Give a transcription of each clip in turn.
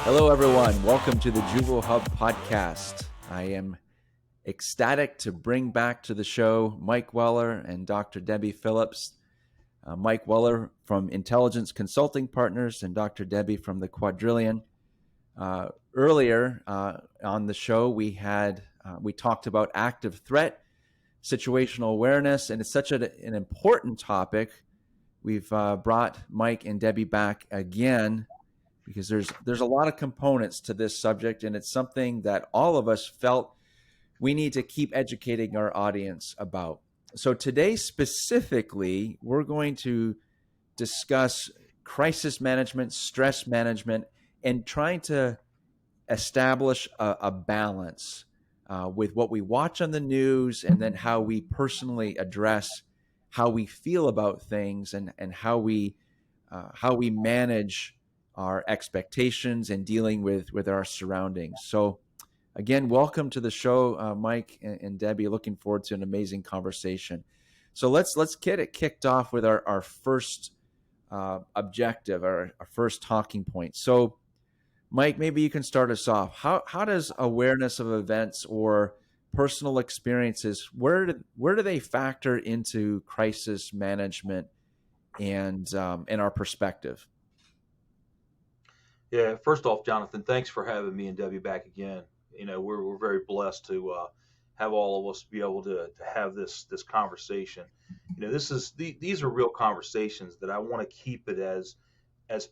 Hello, everyone. Welcome to the Juvo Hub podcast. I am ecstatic to bring back to the show Mike Weller and Dr. Debbie Phillips. Mike Weller from Intelligence Consulting Partners and Dr. Debbie from the Quadrillion. Earlier on the show, we talked about active threat, situational awareness, and it's such an important topic. We've brought Mike and Debbie back again because there's a lot of components to this subject, and it's something that all of us felt we need to keep educating our audience about. So today specifically, we're going to discuss crisis management, stress management, and trying to establish a balance with what we watch on the news and then how we personally address how we feel about things and how we manage our expectations and dealing with our surroundings. So again, welcome to the show, Mike and Debbie. Looking forward to an amazing conversation. So let's get it kicked off with our first objective, our first talking point. So Mike, maybe you can start us off. How does awareness of events or personal experiences, where do they factor into crisis management and our perspective? Yeah, first off, Jonathan, thanks for having me and Debbie back again. We're very blessed to have all of us be able to have this conversation. These are real conversations that I want to keep it as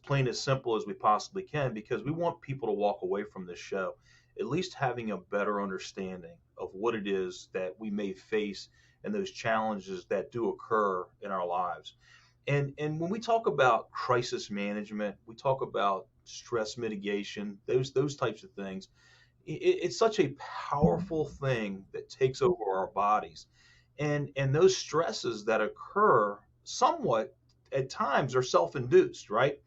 plain as simple as we possibly can, because we want people to walk away from this show at least having a better understanding of what it is that we may face and those challenges that do occur in our lives. And when we talk about crisis management, we talk about stress mitigation, those types of things. It's such a powerful thing that takes over our bodies, and those stresses that occur somewhat at times are self-induced, right?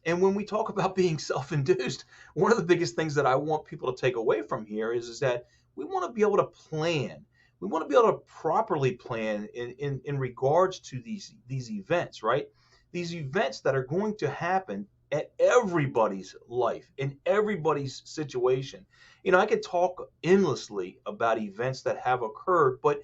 And when we talk about being self-induced, one of the biggest things that I want people to take away from here is that we want to be able to plan. We want to be able to properly plan in regards to these events, right? These events that are going to happen at everybody's life, in everybody's situation. I could talk endlessly about events that have occurred, but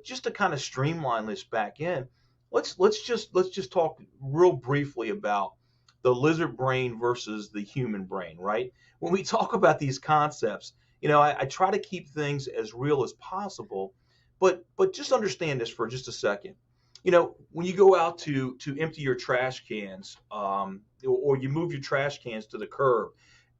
just to kind of streamline this back in, let's just talk real briefly about the lizard brain versus the human brain, right? When we talk about these concepts, I try to keep things as real as possible, but just understand this for just a second. When you go out to empty your trash cans, or you move your trash cans to the curb,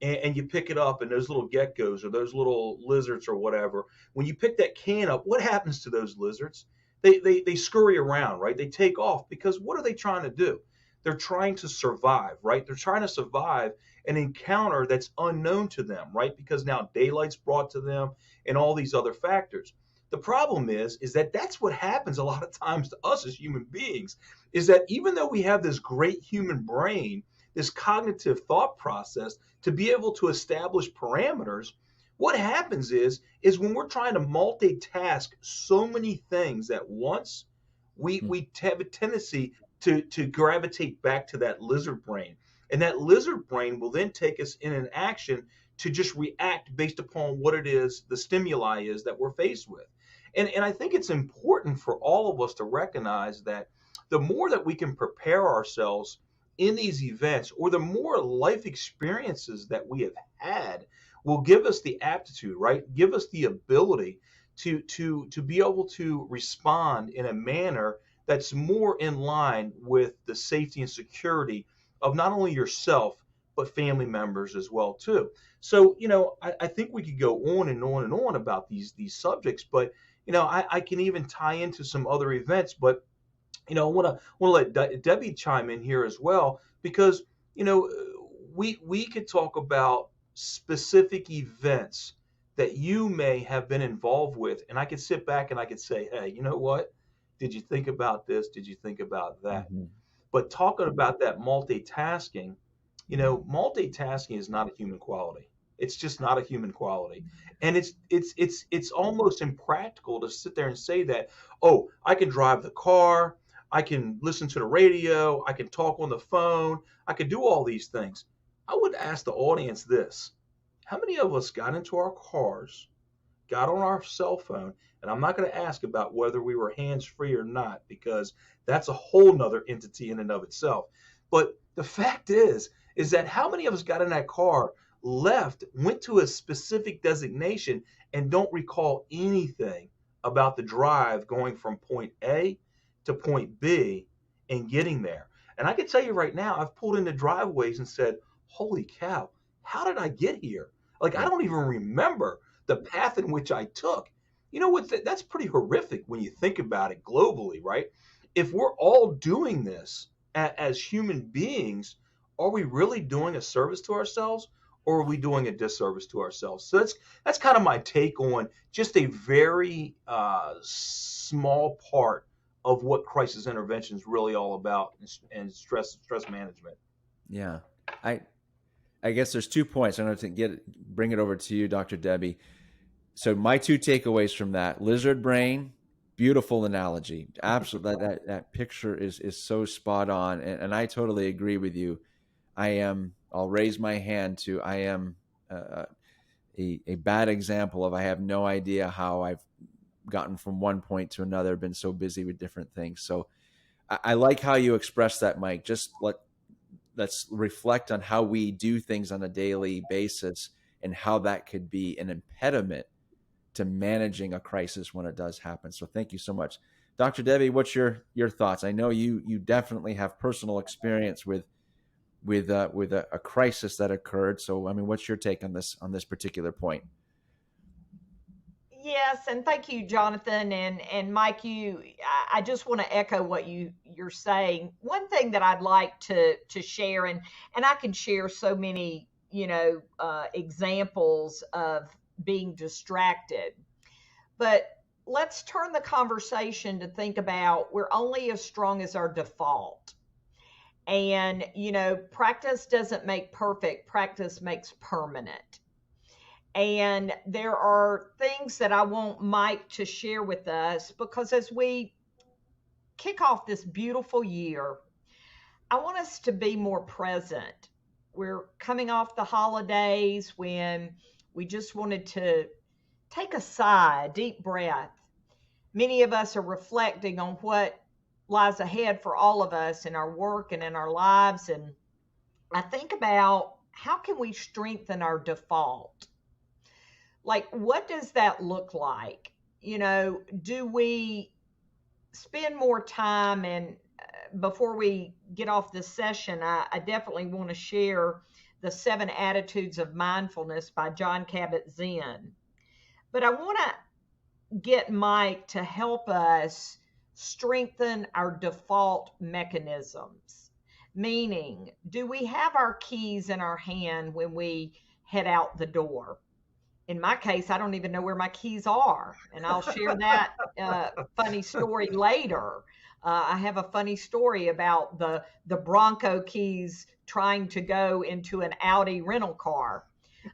and you pick it up, and those little geckos or those little lizards or whatever, when you pick that can up, what happens to those lizards? They scurry around, right? They take off, because what are they trying to do? They're trying to survive, right? They're trying to survive an encounter that's unknown to them, right? Because now daylight's brought to them and all these other factors. The problem is that that's what happens a lot of times to us as human beings, is that even though we have this great human brain, this cognitive thought process to be able to establish parameters, what happens is when we're trying to multitask so many things at once, we have a tendency to gravitate back to that lizard brain. And that lizard brain will then take us in an action to just react based upon what it is, the stimuli is that we're faced with. And I think it's important for all of us to recognize that the more that we can prepare ourselves in these events, or the more life experiences that we have had, will give us the aptitude, right? Give us the ability to be able to respond in a manner that's more in line with the safety and security of not only yourself, but family members as well too. So, I think we could go on and on and on about these subjects, but I can even tie into some other events. But I want to let Debbie chime in here as well, because we could talk about specific events that you may have been involved with, and I could sit back and I could say, hey, you know what? Did you think about this? Did you think about that? Mm-hmm. But talking about that multitasking, multitasking is not a human quality. It's just not a human quality. And it's almost impractical to sit there and say that, oh, I can drive the car, I can listen to the radio, I can talk on the phone, I can do all these things. I would ask the audience this: how many of us got into our cars, got on our cell phone, and I'm not going to ask about whether we were hands free or not, because that's a whole nother entity in and of itself. But the fact is that how many of us got in that car, left, went to a specific designation, and don't recall anything about the drive going from point A to point B and getting there? And I can tell you right now, I've pulled into driveways and said, holy cow, how did I get here? Like, I Yeah. don't even remember the path in which I took. You know what? That's pretty horrific when you think about it globally, right? If we're all doing this as human beings, are we really doing a service to ourselves, or are we doing a disservice to ourselves? So that's kind of my take on just a very small part of what crisis intervention is really all about, and stress management. Yeah. I I guess there's 2 points. I know to bring it over to you, Dr. Debbie. So my two takeaways from that: lizard brain, beautiful analogy. Absolutely, that picture is so spot on, and I totally agree with you. I am. I'll raise my hand to. I am a bad example of. I have no idea how I've gotten from one point to another. Been so busy with different things. So I like how you express that, Mike. Just let's reflect on how we do things on a daily basis and how that could be an impediment to managing a crisis when it does happen. So thank you so much. Dr. Debbie, what's your thoughts? I know you definitely have personal experience with a crisis that occurred. So I mean, what's your take on this particular point? Yes, and thank you, Jonathan and Mike. I just want to echo what you're saying. One thing that I'd like to share, and I can share so many, examples of being distracted. But let's turn the conversation to think about we're only as strong as our default. And practice doesn't make perfect. Practice makes permanent. And there are things that I want Mike to share with us because as we kick off this beautiful year, I want us to be more present. We're coming off the holidays when we just wanted to take a sigh, a deep breath. Many of us are reflecting on what lies ahead for all of us in our work and in our lives. And I think about how can we strengthen our default? Like, what does that look like? Do we spend more time? And before we get off this session, I definitely want to share the 7 Attitudes of Mindfulness by John Kabat-Zinn. But I want to get Mike to help us strengthen our default mechanisms. Meaning, do we have our keys in our hand when we head out the door? In my case, I don't even know where my keys are. And I'll share that funny story later. I have a funny story about the Bronco keys trying to go into an Audi rental car.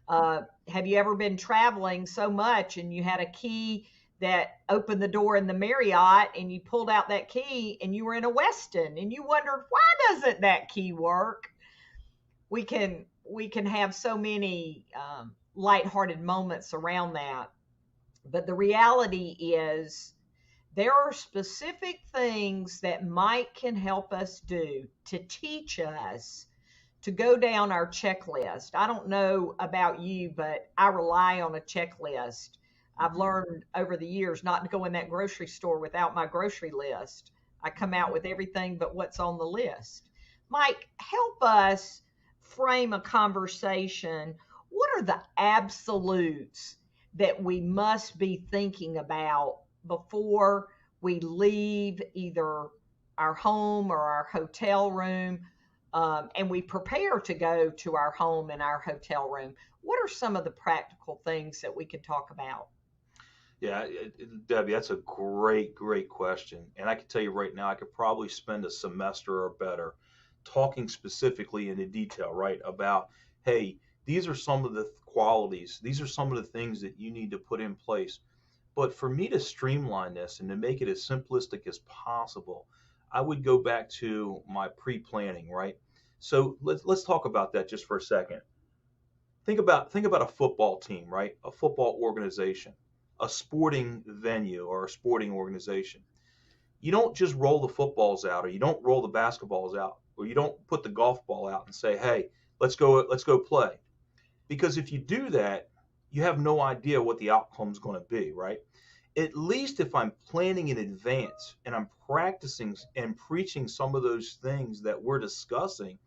Have you ever been traveling so much and you had a key that opened the door in the Marriott and you pulled out that key and you were in a Westin and you wondered, why doesn't that key work? We can have so many lighthearted moments around that. But the reality is, there are specific things that Mike can help us do to teach us to go down our checklist. I don't know about you, but I rely on a checklist. I've learned over the years not to go in that grocery store without my grocery list. I come out with everything but what's on the list. Mike, help us frame a conversation. What are the absolutes that we must be thinking about before we leave either our home or our hotel room, and we prepare to go to our home and our hotel room? What are some of the practical things that we could talk about? Yeah, Debbie, that's a great question. And I can tell you right now, I could probably spend a semester or better talking specifically into detail, right, about, hey, these are some of the qualities, these are some of the things that you need to put in place. But for me to streamline this and to make it as simplistic as possible, I would go back to my pre planning, right? So let's talk about that just for a second. Think about a football team, right? A football organization, a sporting venue or a sporting organization. You don't just roll the footballs out, or you don't roll the basketballs out, or you don't put the golf ball out and say, "Hey, let's go play." Because if you do that, you have no idea what the outcome's going to be, right? At least if I'm planning in advance and I'm practicing and preaching some of those things that we're discussing,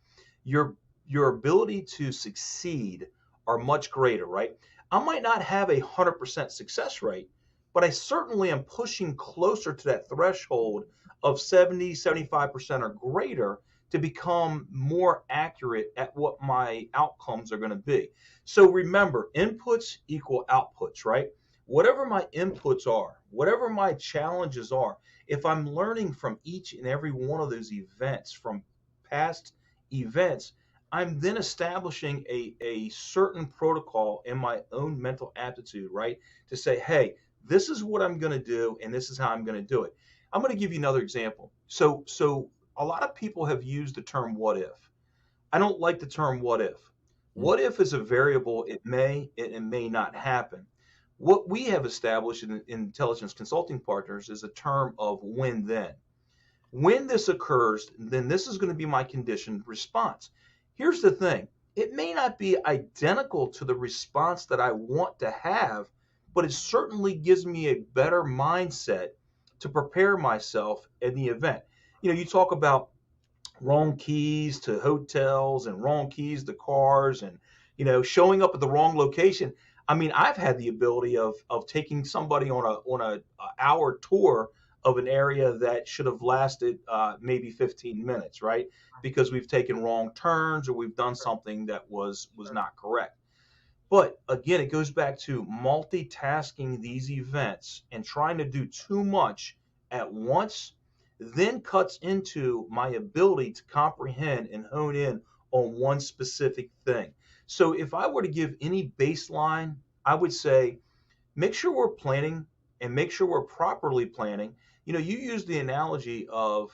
your your ability to succeed are much greater, right? I might not have 100% success rate, but I certainly am pushing closer to that threshold of 70, 75% or greater to become more accurate at what my outcomes are going to be. So remember, inputs equal outputs, right? Whatever my inputs are, whatever my challenges are, if I'm learning from each and every one of those events, from past events, I'm then establishing a certain protocol in my own mental aptitude, right? To say, hey, this is what I'm going to do, and this is how I'm going to do it. I'm going to give you another example. So a lot of people have used the term what if. I don't like the term what if. Mm. What if is a variable, it may not happen. What we have established in intelligence consulting partners is a term of when then. When this occurs, then this is going to be my conditioned response. Here's the thing, it may not be identical to the response that I want to have, but it certainly gives me a better mindset to prepare myself in the event. You talk about wrong keys to hotels and wrong keys to cars, and showing up at the wrong location. I mean, I've had the ability of taking somebody on a hour tour of an area that should have lasted maybe 15 minutes, right? Because we've taken wrong turns or we've done something that was not correct. But again, it goes back to multitasking these events and trying to do too much at once, then cuts into my ability to comprehend and hone in on one specific thing. So if I were to give any baseline, I would say make sure we're planning and make sure we're properly planning. You use the analogy of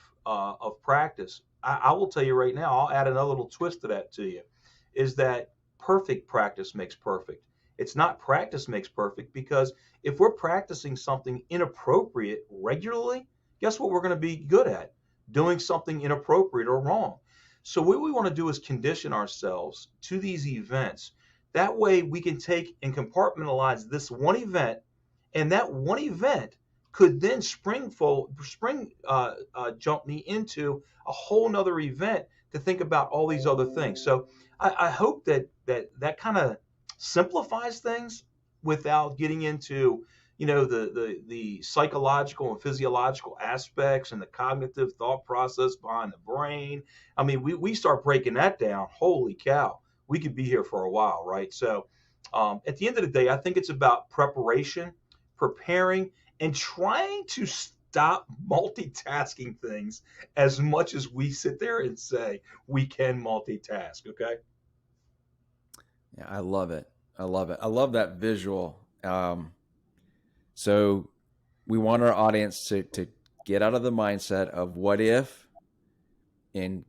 practice. I will tell you right now, I'll add another little twist to that to you, is that perfect practice makes perfect. It's not practice makes perfect, because if we're practicing something inappropriate regularly, guess what we're going to be good at? Doing something inappropriate or wrong. So what we want to do is condition ourselves to these events. That way we can take and compartmentalize this one event, and that one event could then jump me into a whole nother event to think about all these other things. So I hope that kind of simplifies things without getting into the psychological and physiological aspects and the cognitive thought process behind the brain. I mean, we start breaking that down. Holy cow, we could be here for a while, right? So at the end of the day, I think it's about preparation, preparing, and trying to stop multitasking things as much as we sit there and say we can multitask. Okay. Yeah, I love it. I love it. I love that visual. So we want our audience to get out of the mindset of what if and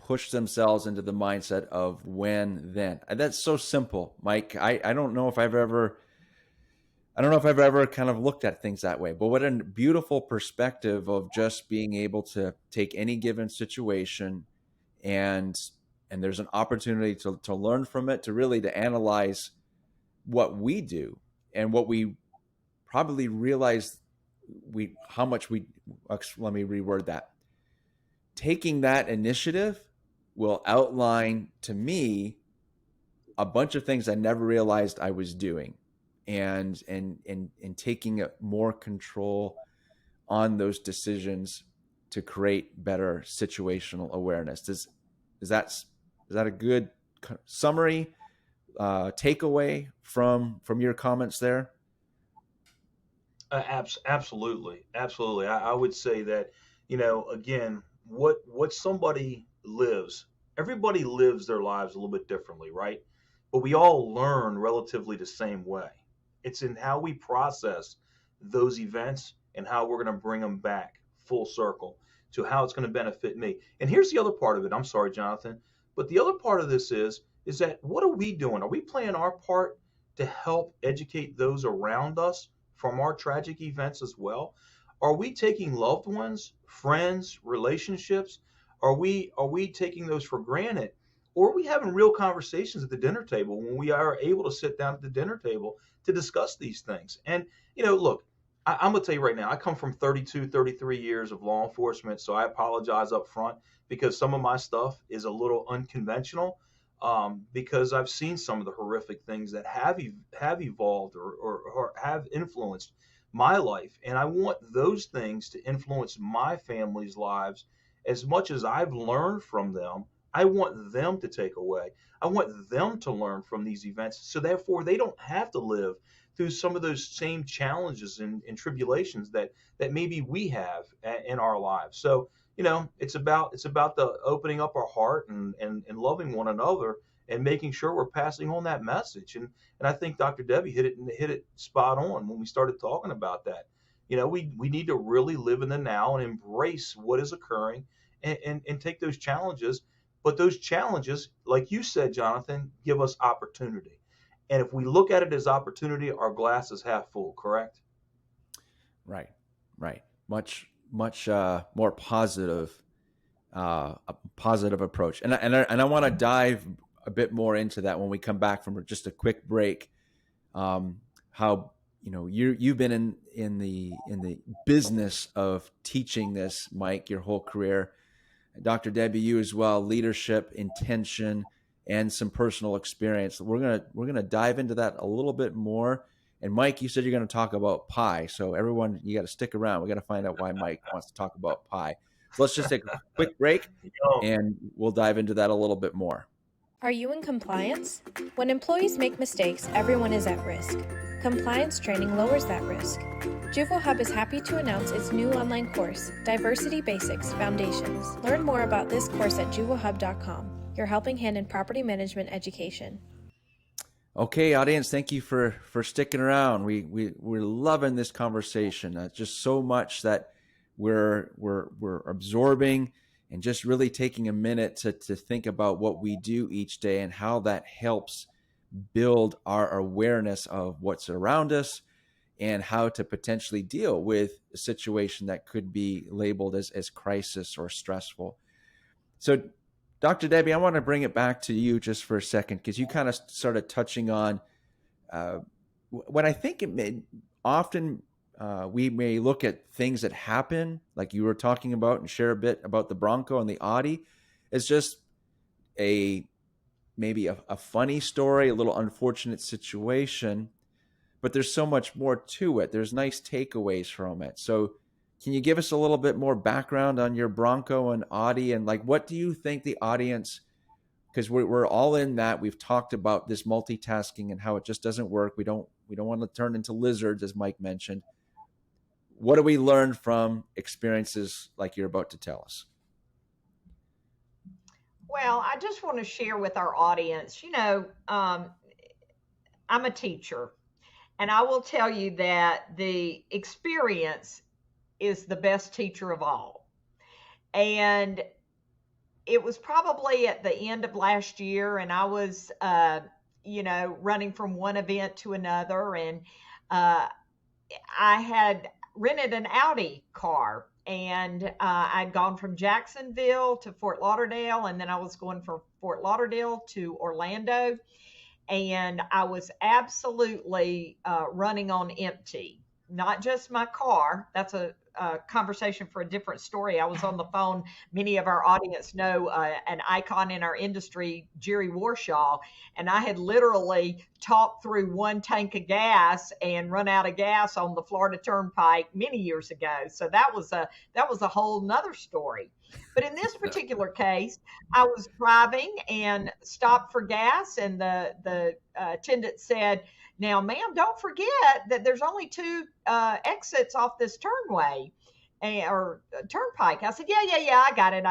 push themselves into the mindset of when then. And that's so simple, Mike. I don't know if I've ever kind of looked at things that way, but what a beautiful perspective of just being able to take any given situation and there's an opportunity to learn from it, to really to analyze what we do and what we probably realize how much we let me reword that. Taking that initiative will outline to me a bunch of things I never realized I was doing, and taking more control on those decisions to create better situational awareness. Is that a good summary takeaway from your comments there? Absolutely, absolutely. I would say that, again, what somebody lives, everybody lives their lives a little bit differently, right? But we all learn relatively the same way. It's in how we process those events and how we're going to bring them back full circle. to how it's going to benefit me. And here's the other part of it. I'm sorry, Jonathan, but the other part of this is that what are we doing? Are we playing our part to help educate those around us from our tragic events as well? Are we taking loved ones, friends, relationships? Are we taking those for granted? Or are we having real conversations at the dinner table when we are able to sit down at the dinner table to discuss these things? And, look, I'm going to tell you right now, I come from 32, 33 years of law enforcement, so I apologize up front because some of my stuff is a little unconventional, because I've seen some of the horrific things that have evolved or have influenced my life. And I want those things to influence my family's lives as much as I've learned from them. I want them to take away. I want them to learn from these events so therefore they don't have to live through some of those same challenges and tribulations that maybe we have in our lives. So, it's about the opening up our heart and loving one another and making sure we're passing on that message. And I think Dr. Debbie hit it spot on when we started talking about that. We need to really live in the now and embrace what is occurring and take those challenges. But those challenges, like you said, Jonathan, give us opportunity. And if we look at it as opportunity, our glass is half full, correct? Right, right. Much more positive, a positive approach. And I want to dive a bit more into that when we come back from just a quick break. How you've been in the business of teaching this, Mike, your whole career. Dr. Debbie, you as well, leadership, intention, and some personal experience. We're gonna dive into that a little bit more. And Mike, you said you're going to talk about pie, so everyone, you got to stick around. We got to find out why Mike wants to talk about pie. So let's just take a quick break, and we'll dive into that a little bit more. Are you in compliance? When employees make mistakes, everyone is at risk. Compliance training lowers that risk. Juvo Hub is happy to announce its new online course, Diversity Basics Foundations. Learn more about this course at juvohub.com, your helping hand in property management education. Okay, audience, thank you for sticking around. We're loving this conversation. Just so much that we're absorbing, and just really taking a minute to think about what we do each day and how that helps build our awareness of what's around us and how to potentially deal with a situation that could be labeled as crisis or stressful. So, Dr. Debbie, I want to bring it back to you just for a second, because you kind of started touching on what I think often we may look at things that happen, like you were talking about, and share a bit about the Bronco and the Audi, as just maybe a funny story, a little unfortunate situation, but there's so much more to it. There's nice takeaways from it. So can you give us a little bit more background on your Bronco and Audi, and like, what do you think the audience, because we're all in that, we've talked about this multitasking and how it just doesn't work. We don't want to turn into lizards, as Mike mentioned. What do we learn from experiences like you're about to tell us? Well, I just want to share with our audience, I'm a teacher, and I will tell you that the experience is the best teacher of all. And it was probably at the end of last year, and I was, running from one event to another, and I had rented an Audi car, and I'd gone from Jacksonville to Fort Lauderdale, and then I was going from Fort Lauderdale to Orlando, and I was absolutely running on empty. Not just my car. That's a conversation for a different story. I was on the phone. Many of our audience know an icon in our industry, Jerry Warshaw, and I had literally talked through one tank of gas and run out of gas on the Florida Turnpike many years ago. So that was a whole nother story. But in this particular case, I was driving and stopped for gas, and the attendant said, "Now, ma'am, don't forget that there's only two exits off this turnway or turnpike." I said, yeah, I got it.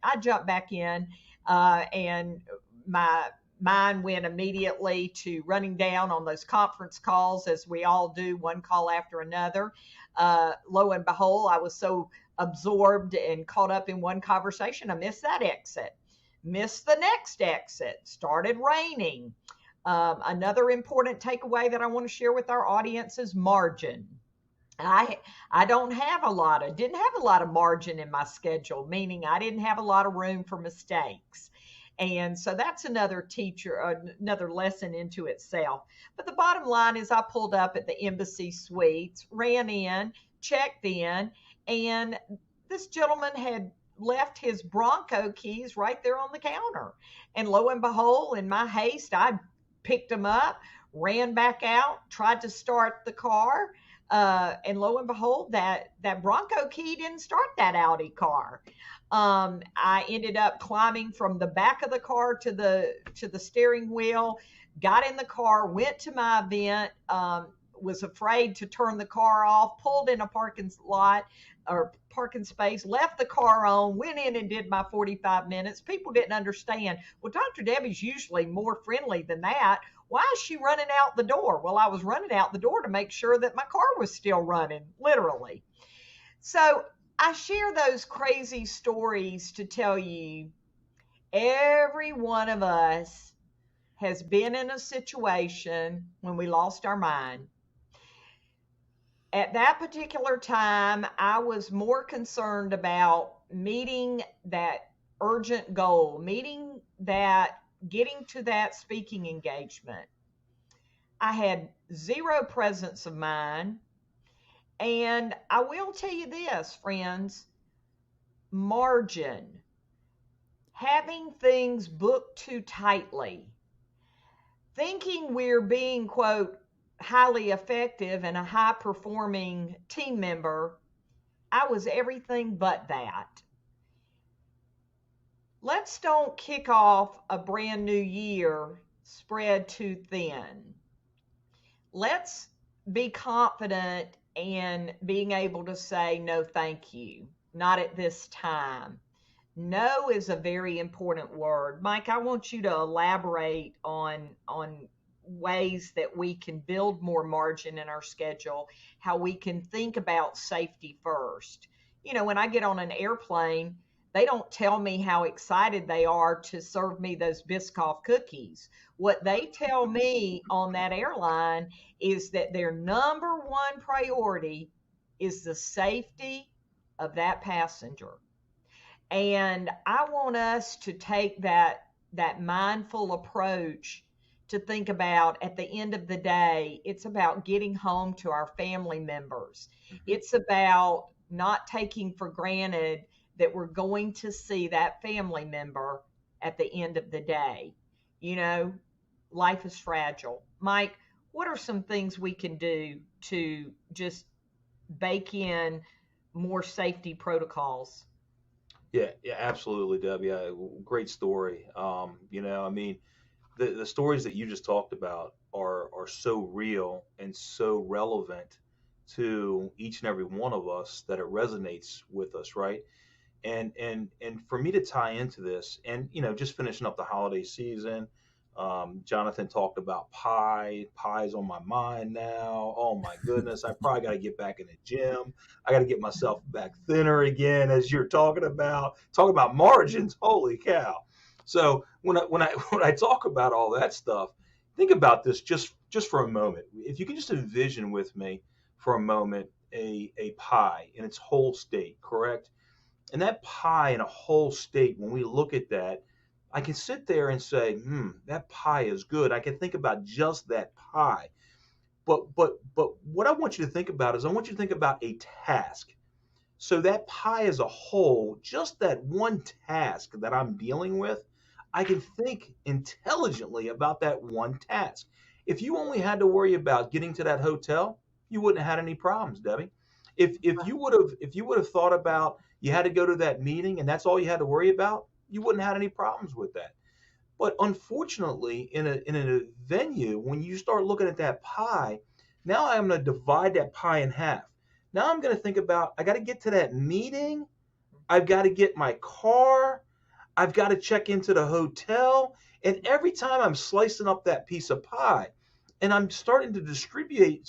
I jumped back in, and my mind went immediately to running down on those conference calls, as we all do, one call after another. Lo and behold, I was so absorbed and caught up in one conversation. I missed that exit, missed the next exit, started raining. Another important takeaway that I want to share with our audience is margin. I don't have a lot of didn't have a lot of margin in my schedule, meaning I didn't have a lot of room for mistakes. And so that's another lesson into itself. But the bottom line is I pulled up at the embassy suites, ran in, checked in, and this gentleman had left his Bronco keys right there on the counter. And lo and behold, in my haste, I picked them up, ran back out, tried to start the car. And lo and behold, that Bronco key didn't start that Audi car. I ended up climbing from the back of the car to the steering wheel, got in the car, went to my event, was afraid to turn the car off, pulled in a parking lot or parking space, left the car on, went in and did my 45 minutes. People didn't understand. Well, Dr. Debbie's usually more friendly than that. Why is she running out the door? Well, I was running out the door to make sure that my car was still running, literally. So I share those crazy stories to tell you every one of us has been in a situation when we lost our mind. At that particular time, I was more concerned about meeting that urgent goal, getting to that speaking engagement. I had zero presence of mind. And I will tell you this, friends, margin, having things booked too tightly, thinking we're being, quote, highly effective and a high performing team member, I was everything but that. Let's don't kick off a brand new year spread too thin. Let's be confident in being able to say no thank you, not at this time. No is a very important word. Mike, I want you to elaborate on ways that we can build more margin in our schedule, how we can think about safety first. You know, when I get on an airplane, they don't tell me how excited they are to serve me those Biscoff cookies. What they tell me on that airline is that their number one priority is the safety of that passenger. And I want us to take that mindful approach to think about at the end of the day, it's about getting home to our family members. It's about not taking for granted that we're going to see that family member at the end of the day. You know, life is fragile. Mike, what are some things we can do to just bake in more safety protocols? Yeah, absolutely, Debbie. Great story. I mean, the stories that you just talked about are so real and so relevant to each and every one of us that it resonates with us, right? And for me to tie into this, and just finishing up the holiday season, Jonathan talked about pie. Pie's on my mind now. Oh my goodness, I probably got to get back in the gym. I got to get myself back thinner again, as you're talking about margins. Holy cow! So when I talk about all that stuff, think about this just for a moment. If you can just envision with me for a moment a pie in its whole state, correct? And that pie in a whole state, when we look at that, I can sit there and say, that pie is good. I can think about just that pie. But what I want you to think about is I want you to think about a task. So that pie as a whole, just that one task that I'm dealing with, I can think intelligently about that one task. If you only had to worry about getting to that hotel, you wouldn't have had any problems, Debbie. If you would have thought about you had to go to that meeting and that's all you had to worry about, you wouldn't have had any problems with that. But unfortunately, in a venue, when you start looking at that pie, now I'm going to divide that pie in half. Now I'm going to think about I got to get to that meeting, I've got to get my car, I've got to check into the hotel, and every time I'm slicing up that piece of pie, and I'm starting to distribute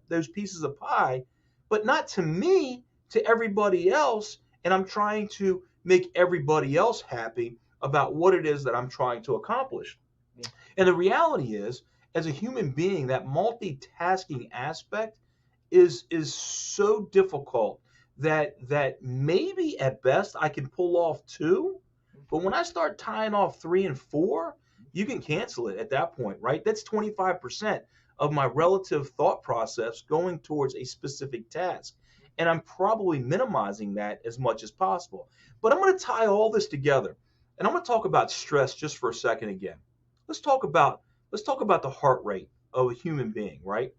those pieces of pie, but not to me, to everybody else, and I'm trying to make everybody else happy about what it is that I'm trying to accomplish. Yeah. And the reality is, as a human being, that multitasking aspect is so difficult that maybe at best I can pull off two, but when I start tying off three and four, you can cancel it at that point, right? That's 25% of my relative thought process going towards a specific task. And I'm probably minimizing that as much as possible. But I'm going to tie all this together. And I'm going to talk about stress just for a second again. Let's talk about the heart rate of a human being, right?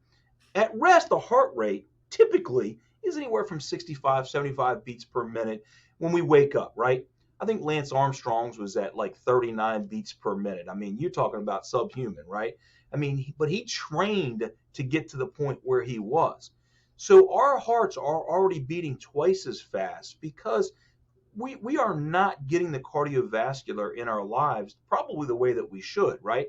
At rest, the heart rate typically is anywhere from 65, 75 beats per minute when we wake up, right? I think Lance Armstrong's was at like 39 beats per minute. I mean, you're talking about subhuman, right? I mean, but he trained to get to the point where he was. So our hearts are already beating twice as fast because we are not getting the cardiovascular in our lives probably the way that we should, right?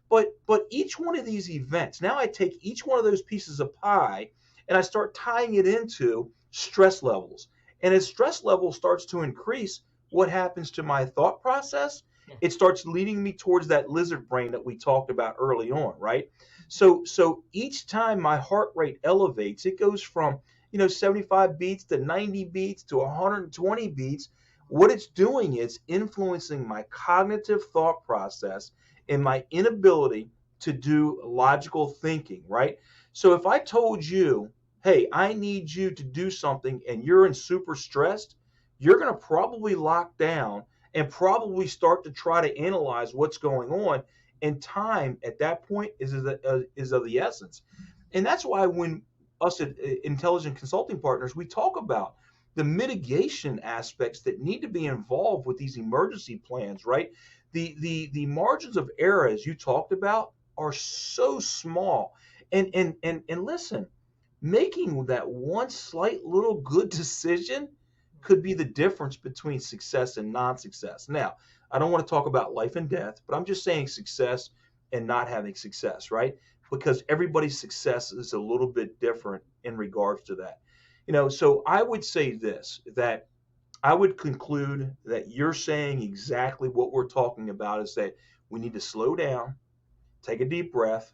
But each one of these events, now I take each one of those pieces of pie and I start tying it into stress levels. And as stress level starts to increase, what happens to my thought process? It starts leading me towards that lizard brain that we talked about early on, right? So each time my heart rate elevates, it goes from 75 beats to 90 beats to 120 beats. What it's doing is influencing my cognitive thought process and my inability to do logical thinking, right? So if I told you, hey, I need you to do something and you're in super stressed, you're going to probably lock down and probably start to try to analyze what's going on. And time at that point is of the essence. And that's why when us at Intelligent Consulting Partners, we talk about the mitigation aspects that need to be involved with these emergency plans, right? The margins of error, as you talked about, are so small. And listen, making that one slight little good decision could be the difference between success and non-success. Now, I don't want to talk about life and death, but I'm just saying success and not having success, right? Because everybody's success is a little bit different in regards to that. So I would say this, that I would conclude that you're saying exactly what we're talking about, is that we need to slow down, take a deep breath.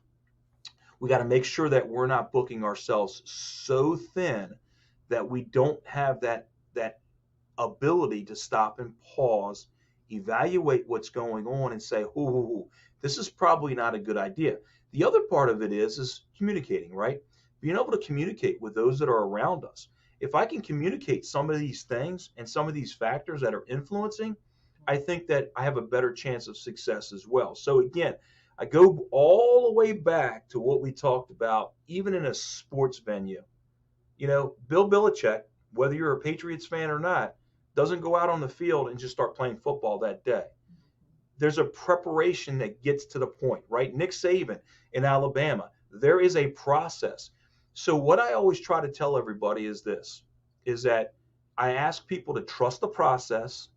We got to make sure that we're not booking ourselves so thin that we don't have that ability to stop and pause, evaluate what's going on, and say, "Ooh, this is probably not a good idea." The other part of it is communicating, right? Being able to communicate with those that are around us. If I can communicate some of these things and some of these factors that are influencing, I think that I have a better chance of success as well. So again, I go all the way back to what we talked about, even in a sports venue. Bill Belichick, whether you're a Patriots fan or not, doesn't go out on the field and just start playing football that day. There's a preparation that gets to the point, right? Nick Saban in Alabama, there is a process. So what I always try to tell everybody is this, is that I ask people to trust the process,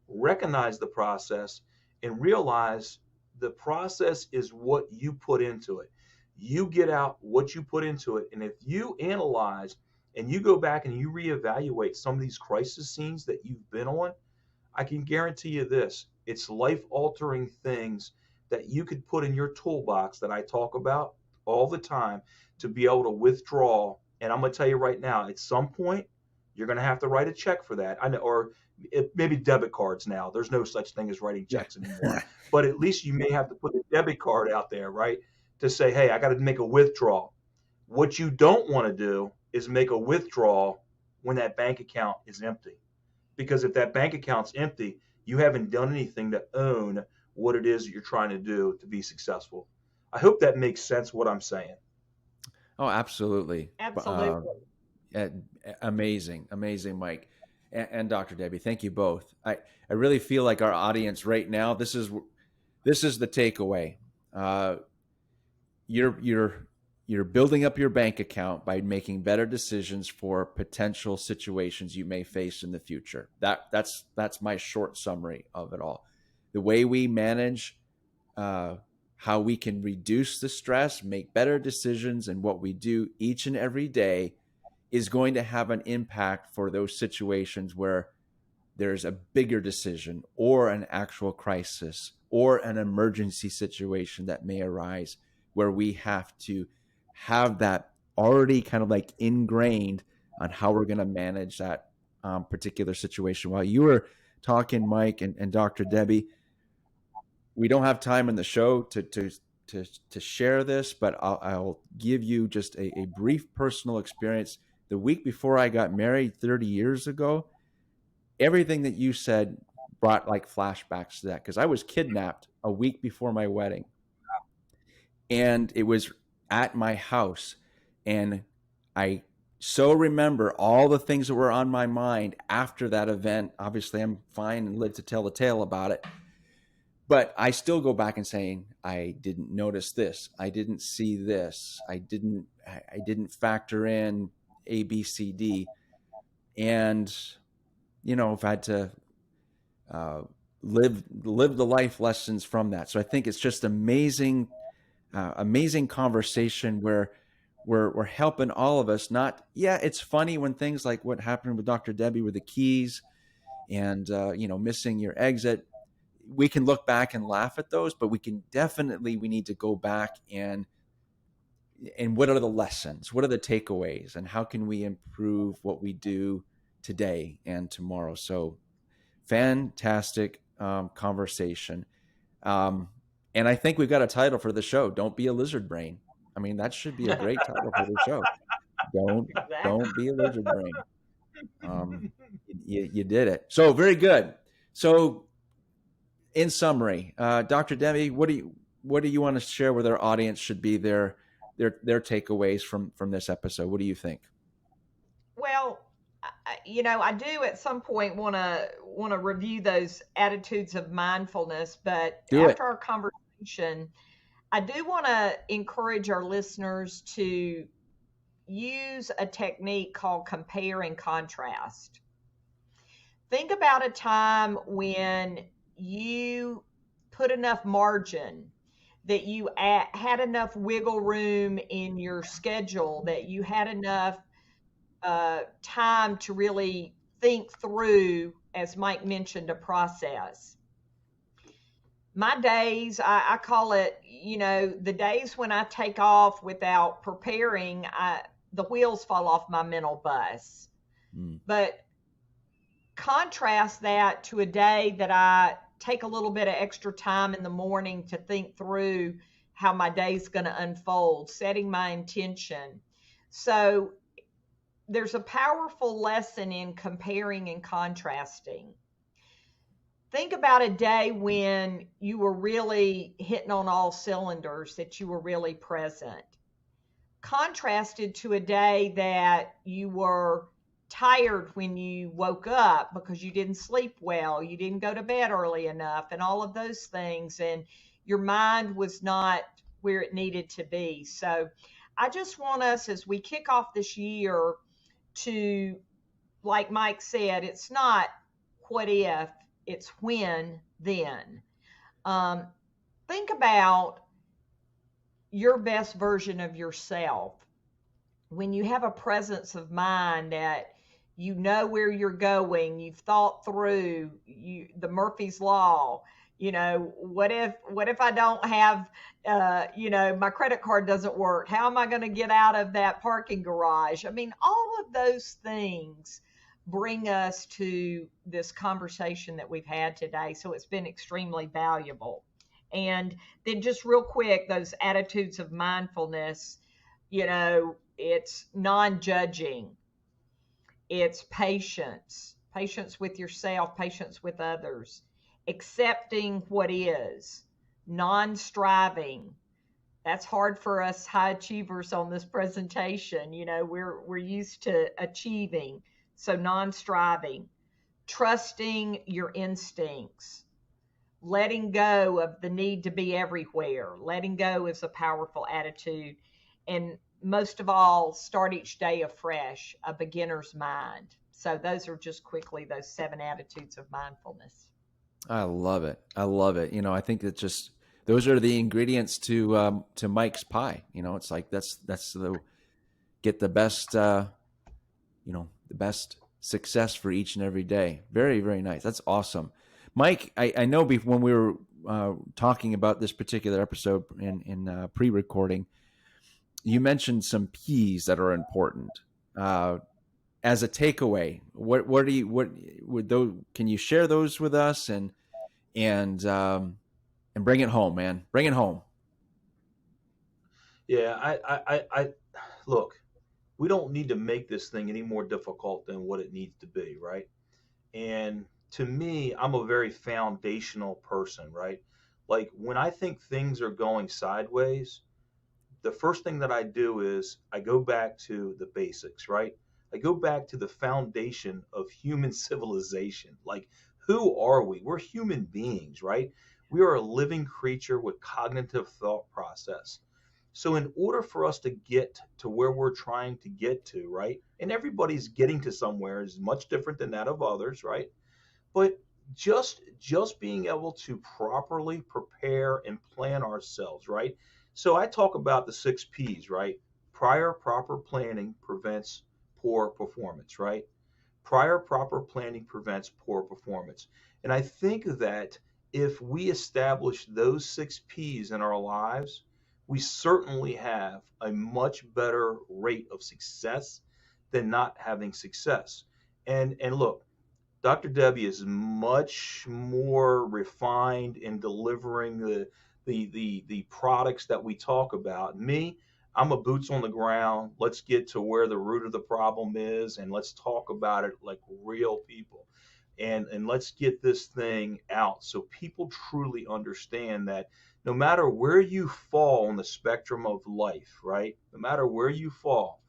recognize the process, and realize the process is what you put into it. You get out what you put into it. And if you analyze and you go back and you reevaluate some of these crisis scenes that you've been on, I can guarantee you this, it's life-altering things that you could put in your toolbox that I talk about all the time to be able to withdraw. And I'm going to tell you right now, at some point, you're going to have to write a check for that. I know, or maybe debit cards now. There's no such thing as writing checks anymore. But at least you may have to put a debit card out there, right, to say, hey, I got to make a withdrawal. What you don't want to do is make a withdrawal when that bank account is empty. Because if that bank account's empty, you haven't done anything to own what it is that you're trying to do to be successful. I hope that makes sense what I'm saying. Oh, absolutely. Absolutely. Amazing, Mike and Dr. Debbie. Thank you both. I really feel like our audience right now, this is the takeaway. You're building up your bank account by making better decisions for potential situations you may face in the future. That's my short summary of it all. The way we manage how we can reduce the stress, make better decisions, and what we do each and every day is going to have an impact for those situations where there's a bigger decision or an actual crisis or an emergency situation that may arise where we have to have that already kind of like ingrained on how we're going to manage that particular situation. While you were talking, Mike and Dr. Debbie, we don't have time in the show to share this, but I'll give you just a brief personal experience. The week before I got married 30 years ago, everything that you said brought like flashbacks to that because I was kidnapped a week before my wedding, and it was at my house, and I so remember all the things that were on my mind after that event. Obviously, I'm fine and live to tell the tale about it. But I still go back and saying, I didn't notice this. I didn't see this. I didn't factor in A, B, C, D. And, I've had to live the life lessons from that. So I think it's just amazing conversation where we're helping all of us. Not, yeah, it's funny when things like what happened with Dr. Debbie with the keys and missing your exit. We can look back and laugh at those, but we need to go back and what are the lessons? What are the takeaways? And how can we improve what we do today and tomorrow? So fantastic conversation. And I think we've got a title for the show. Don't be a lizard brain. I mean, that should be a great title for the show. Don't be a lizard brain. You did it. So very good. So in summary, Dr. Debbie, what do you want to share with our audience should be their takeaways from this episode? What do you think? Well, I do at some point want to review those attitudes of mindfulness, but after our conversation, I do want to encourage our listeners to use a technique called compare and contrast. Think about a time when you put enough margin, that you had enough wiggle room in your schedule, that you had enough time to really think through, as Mike mentioned, a process. My days, I call it, the days when I take off without preparing, the wheels fall off my mental bus. But contrast that to a day that I take a little bit of extra time in the morning to think through how my day's going to unfold, setting my intention. So there's a powerful lesson in comparing and contrasting. Think about a day when you were really hitting on all cylinders, that you were really present. Contrasted to a day that you were tired when you woke up because you didn't sleep well, you didn't go to bed early enough, and all of those things, and your mind was not where it needed to be. So I just want us, as we kick off this year, to, like Mike said, it's not what if, it's when, then. Think about your best version of yourself. When you have a presence of mind that you know where you're going, you've thought through the Murphy's Law. What if I don't have, my credit card doesn't work? How am I going to get out of that parking garage? I mean, all of those things bring us to this conversation that we've had today. So it's been extremely valuable. And then just real quick, those attitudes of mindfulness, it's non-judging. It's patience with yourself, patience with others, accepting what is, non-striving. That's hard for us high achievers on this presentation. We're used to achieving, so non-striving, trusting your instincts, letting go of the need to be everywhere. Letting go is a powerful attitude. And most of all, start each day afresh, a beginner's mind. So those are just quickly those 7 attitudes of mindfulness. I love it. I think that just those are the ingredients to Mike's pie. It's like that's the get the best the best success for each and every day. Very, very nice. That's awesome. Mike, I know when we were talking about this particular episode in pre-recording, you mentioned some P's that are important. As a takeaway, what would those? Can you share those with us and bring it home, man? Bring it home. Yeah, I look. We don't need to make this thing any more difficult than what it needs to be, right? And to me, I'm a very foundational person, right? Like when I think things are going sideways, the first thing that I do is I go back to the basics, right? I go back to the foundation of human civilization. Like, who are we? We're human beings, right? We are a living creature with cognitive thought process. So, in order for us to get to where we're trying to get to, right? And everybody's getting to somewhere is much different than that of others, right? But just being able to properly prepare and plan ourselves, right? So I talk about the 6 P's, right? Prior proper planning prevents poor performance, right? Prior proper planning prevents poor performance. And I think that if we establish those 6 P's in our lives, we certainly have a much better rate of success than not having success. And look, Dr. Debbie is much more refined in delivering the products that we talk about. Me, I'm a boots on the ground. Let's get to where the root of the problem is and let's talk about it like real people. And let's get this thing out so people truly understand that no matter where you fall on the spectrum of life, right? No matter where you fall,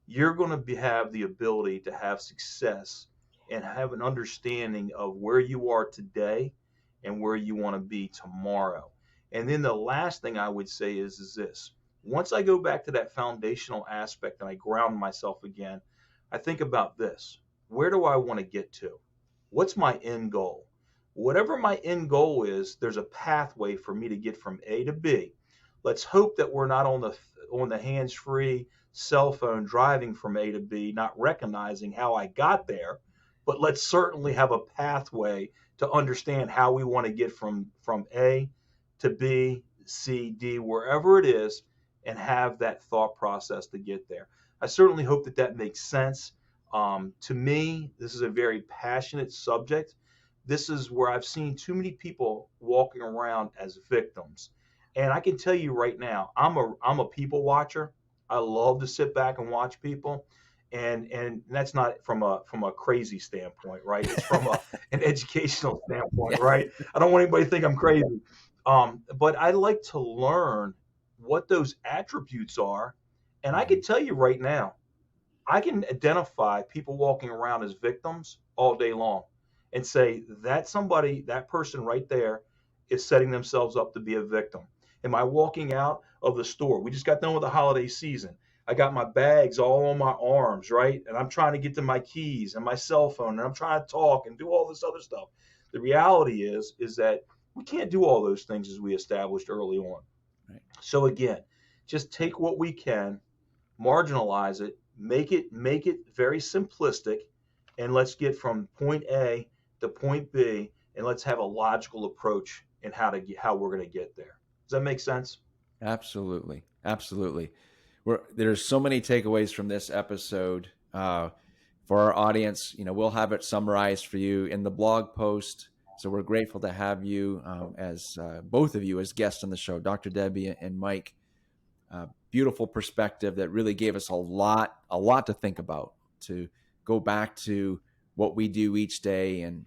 you're going to have the ability to have success and have an understanding of where you are today and where you want to be tomorrow. And then the last thing I would say is this. Once I go back to that foundational aspect and I ground myself again, I think about this. Where do I want to get to? What's my end goal? Whatever my end goal is, there's a pathway for me to get from A to B. Let's hope that we're not on the hands-free cell phone driving from A to B, not recognizing how I got there, but let's certainly have a pathway to understand how we want to get from A to B, C, D, wherever it is, and have that thought process to get there. I certainly hope that that makes sense. To me, this is a very passionate subject. This is where I've seen too many people walking around as victims. And I can tell you right now, I'm a people watcher. I love to sit back and watch people, and that's not from a crazy standpoint, right? It's from an educational standpoint, Yeah. right? I don't want anybody to think I'm crazy, but I like to learn what those attributes are, and I can tell you right now, I can identify people walking around as victims all day long, and say that person right there is setting themselves up to be a victim. Am I walking out of the store? We just got done with the holiday season. I got my bags all on my arms, right? And I'm trying to get to my keys and my cell phone, and I'm trying to talk and do all this other stuff. The reality is that we can't do all those things as we established early on. Right. So again, just take what we can, marginalize it, make it very simplistic, and let's get from point A to point B, and let's have a logical approach in how we're going to get there. Does that make sense? Absolutely. Absolutely. There's so many takeaways from this episode. For our audience, we'll have it summarized for you in the blog post. So we're grateful to have you as both of you as guests on the show, Dr. Debbie and Mike. Beautiful perspective that really gave us a lot to think about, to go back to what we do each day and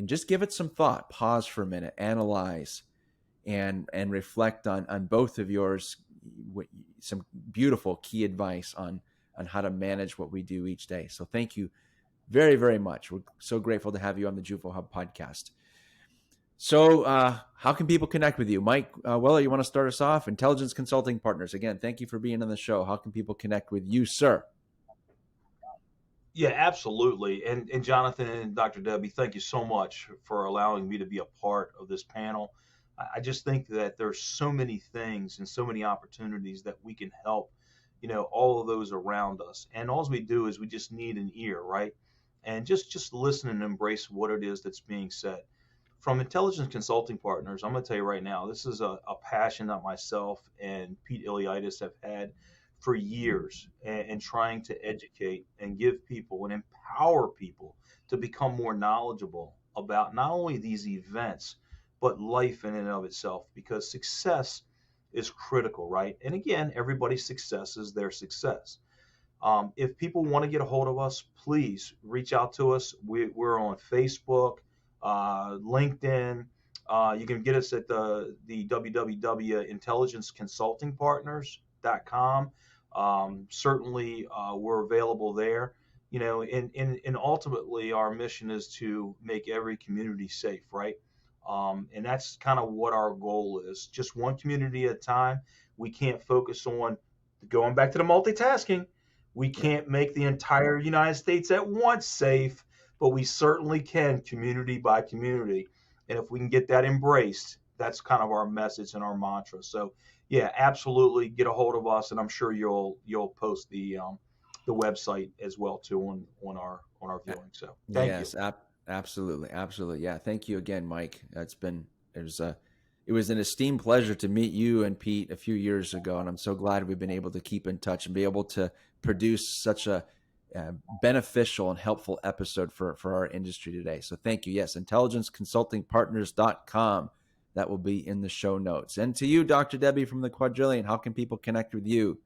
just give it some thought, pause for a minute, analyze, and reflect on both of yours, some beautiful key advice on how to manage what we do each day. So thank you very, very much. We're so grateful to have you on the Juvo Hub podcast. So how can people connect with you? Mike Weller, you want to start us off? Intelligence Consulting Partners. Again, thank you for being on the show. How can people connect with you, sir? Yeah, absolutely. And Jonathan and Dr. Debbie, thank you so much for allowing me to be a part of this panel. I just think that there's so many things and so many opportunities that we can help all of those around us. And all we do is we just need an ear, right? And just listen and embrace what it is that's being said. From Intelligence Consulting Partners, I'm going to tell you right now, this is a passion that myself and Pete Iliadis have had for years, and trying to educate and give people and empower people to become more knowledgeable about not only these events, but life in and of itself, because success is critical, right? And again, everybody's success is their success. If people want to get a hold of us, please reach out to us. We're on Facebook, LinkedIn. You can get us at the www.intelligenceconsultingpartners.com. Certainly, we're available there. And ultimately, our mission is to make every community safe, right? And that's kind of what our goal is. Just one community at a time. We can't focus on going back to the multitasking. We can't make the entire United States at once safe, but we certainly can community by community. And if we can get that embraced, that's kind of our message and our mantra. So yeah, absolutely get a hold of us, and I'm sure you'll post the website as well too on our viewing. So thank you. Absolutely. Yeah. Thank you again, Mike. It was an esteemed pleasure to meet you and Pete a few years ago, and I'm so glad we've been able to keep in touch and be able to produce such a beneficial and helpful episode for our industry today. So thank you. Yes, intelligenceconsultingpartners.com. That will be in the show notes. And to you, Dr. Debbie from the Quadrillion, how can people connect with you?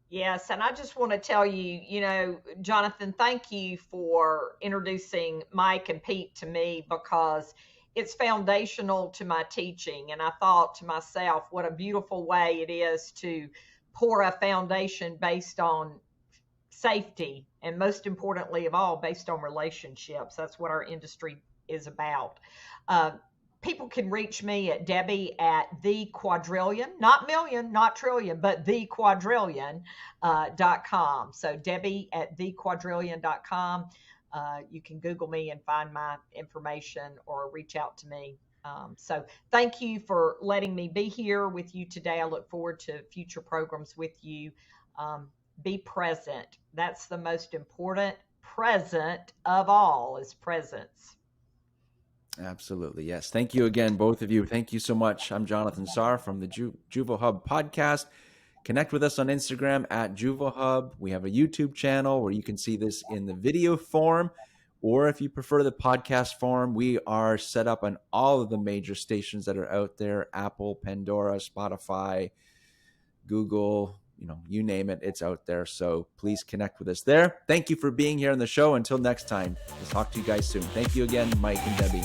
Yes, and I just want to tell you, Jonathan, thank you for introducing Mike and Pete to me, because it's foundational to my teaching. And I thought to myself, what a beautiful way it is to pour a foundation based on safety, and most importantly of all, based on relationships. That's what our industry is about. People can reach me at Debbie at the Quadrillion, not million, not trillion, but the Quadrillion.com. So Debbie at thequadrillion.com. You can Google me and find my information, or reach out to me. So thank you for letting me be here with you today. I look forward to future programs with you. Be present. That's the most important present of all, is presence. Absolutely. Yes. Thank you again, both of you. Thank you so much. I'm Jonathan Sarr from the Juvo Hub podcast. Connect with us on Instagram at Juvo Hub. We have a YouTube channel where you can see this in the video form, or if you prefer the podcast form, we are set up on all of the major stations that are out there: Apple, Pandora, Spotify, Google, you name it, it's out there. So please connect with us there. Thank you for being here on the show. Until next time, we'll talk to you guys soon. Thank you again, Mike and Debbie.